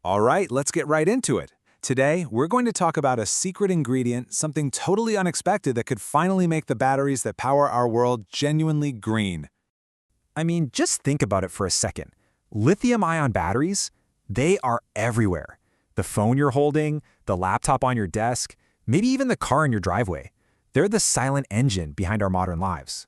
All right, let's get right into it. Today, we're going to talk about a secret ingredient, something totally unexpected that could finally make the batteries that power our world genuinely green. I mean, just think about it for a second. Lithium-ion batteries, they are everywhere. The phone you're holding, the laptop on your desk, maybe even the car in your driveway. They're the silent engine behind our modern lives.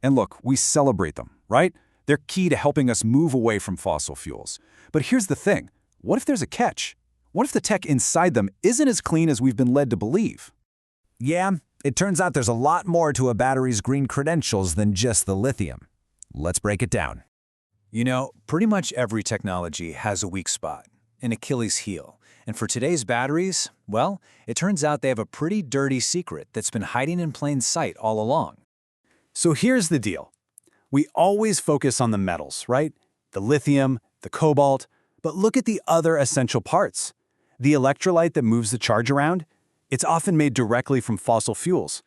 And look, we celebrate them, right? They're key to helping us move away from fossil fuels. But here's the thing. What if there's a catch? What if the tech inside them isn't as clean as we've been led to believe? Yeah, it turns out there's a lot more to a battery's green credentials than just the lithium. Let's break it down. You know, pretty much every technology has a weak spot, an Achilles heel. And for today's batteries, well, it turns out they have a pretty dirty secret that's been hiding in plain sight all along. So here's the deal. We always focus on the metals, right? The lithium, the cobalt, but look at the other essential parts. The electrolyte that moves the charge around, it's often made directly from fossil fuels.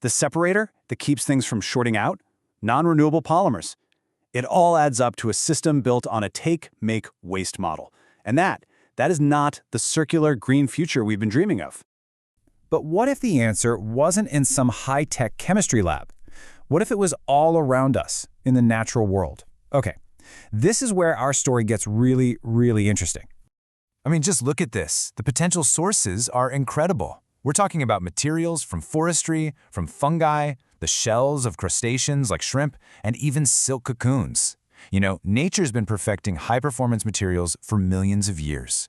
The separator that keeps things from shorting out, non-renewable polymers. It all adds up to a system built on a take, make, waste model. And that is not the circular green future we've been dreaming of. But what if the answer wasn't in some high-tech chemistry lab? What if it was all around us, in the natural world? Okay, this is where our story gets really, really interesting. I mean, just look at this. The potential sources are incredible. We're talking about materials from forestry, from fungi, the shells of crustaceans like shrimp, and even silk cocoons. You know, nature's been perfecting high-performance materials for millions of years.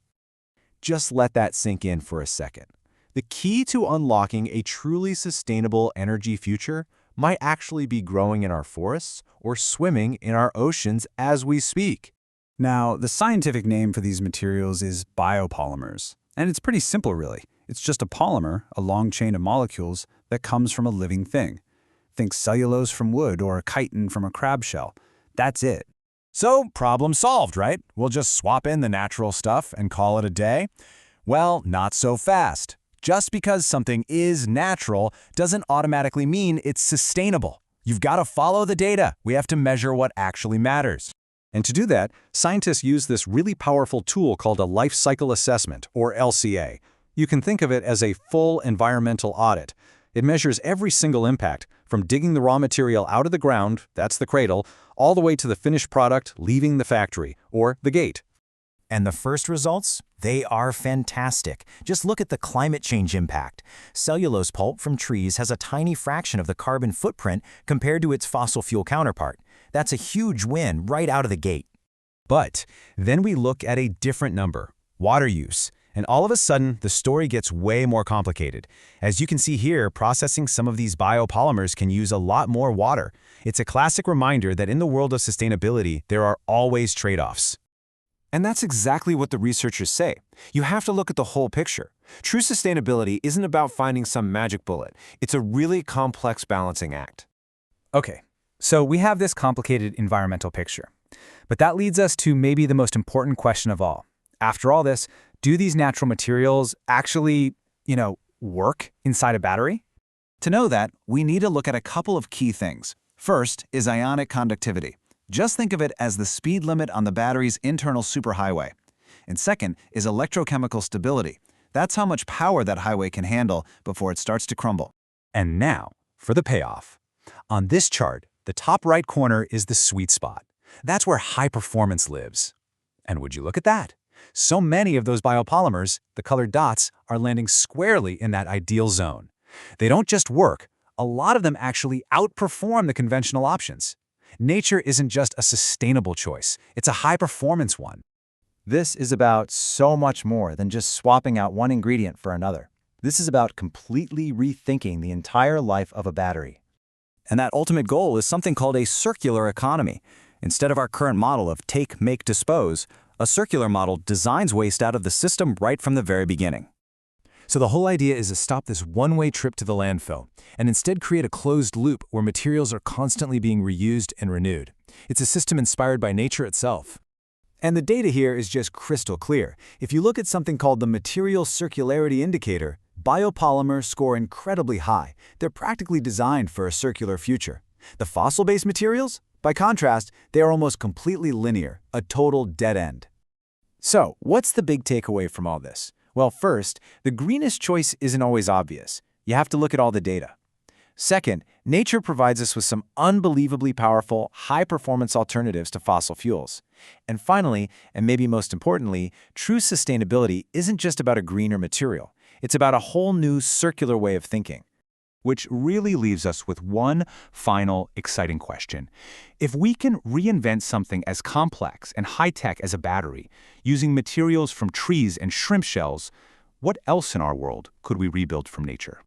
Just let that sink in for a second. The key to unlocking a truly sustainable energy future might actually be growing in our forests or swimming in our oceans as we speak. Now, the scientific name for these materials is biopolymers. And it's pretty simple, really. It's just a polymer, a long chain of molecules that comes from a living thing. Think cellulose from wood or chitin from a crab shell. That's it. So, problem solved, right? We'll just swap in the natural stuff and call it a day? Well, not so fast. Just because something is natural doesn't automatically mean it's sustainable. You've got to follow the data. We have to measure what actually matters. And to do that, scientists use this really powerful tool called a life cycle assessment, or LCA. You can think of it as a full environmental audit. It measures every single impact, from digging the raw material out of the ground, that's the cradle, all the way to the finished product leaving the factory, or the gate. And the first results? They are fantastic. Just look at the climate change impact. Cellulose pulp from trees has a tiny fraction of the carbon footprint compared to its fossil fuel counterpart. That's a huge win right out of the gate. But then we look at a different number, water use. And all of a sudden, the story gets way more complicated. As you can see here, processing some of these biopolymers can use a lot more water. It's a classic reminder that in the world of sustainability, there are always trade-offs. And that's exactly what the researchers say. You have to look at the whole picture. True sustainability isn't about finding some magic bullet. It's a really complex balancing act. Okay, so we have this complicated environmental picture. But that leads us to maybe the most important question of all. After all this, do these natural materials actually, work inside a battery? To know that, we need to look at a couple of key things. First is ionic conductivity. Just think of it as the speed limit on the battery's internal superhighway. And second is electrochemical stability. That's how much power that highway can handle before it starts to crumble. And now, for the payoff. On this chart, the top right corner is the sweet spot. That's where high performance lives. And would you look at that? So many of those biopolymers, the colored dots, are landing squarely in that ideal zone. They don't just work, a lot of them actually outperform the conventional options. Nature isn't just a sustainable choice, it's a high-performance one. This is about so much more than just swapping out one ingredient for another. This is about completely rethinking the entire life of a battery. And that ultimate goal is something called a circular economy. Instead of our current model of take, make, dispose, a circular model designs waste out of the system right from the very beginning. So the whole idea is to stop this one-way trip to the landfill and instead create a closed loop where materials are constantly being reused and renewed. It's a system inspired by nature itself. And the data here is just crystal clear. If you look at something called the Material Circularity Indicator, biopolymers score incredibly high. They're practically designed for a circular future. The fossil-based materials, by contrast, they are almost completely linear, a total dead end. So, what's the big takeaway from all this? Well, first, the greenest choice isn't always obvious. You have to look at all the data. Second, nature provides us with some unbelievably powerful, high-performance alternatives to fossil fuels. And finally, and maybe most importantly, true sustainability isn't just about a greener material. It's about a whole new circular way of thinking. Which really leaves us with one final exciting question. If we can reinvent something as complex and high-tech as a battery, using materials from trees and shrimp shells, what else in our world could we rebuild from nature?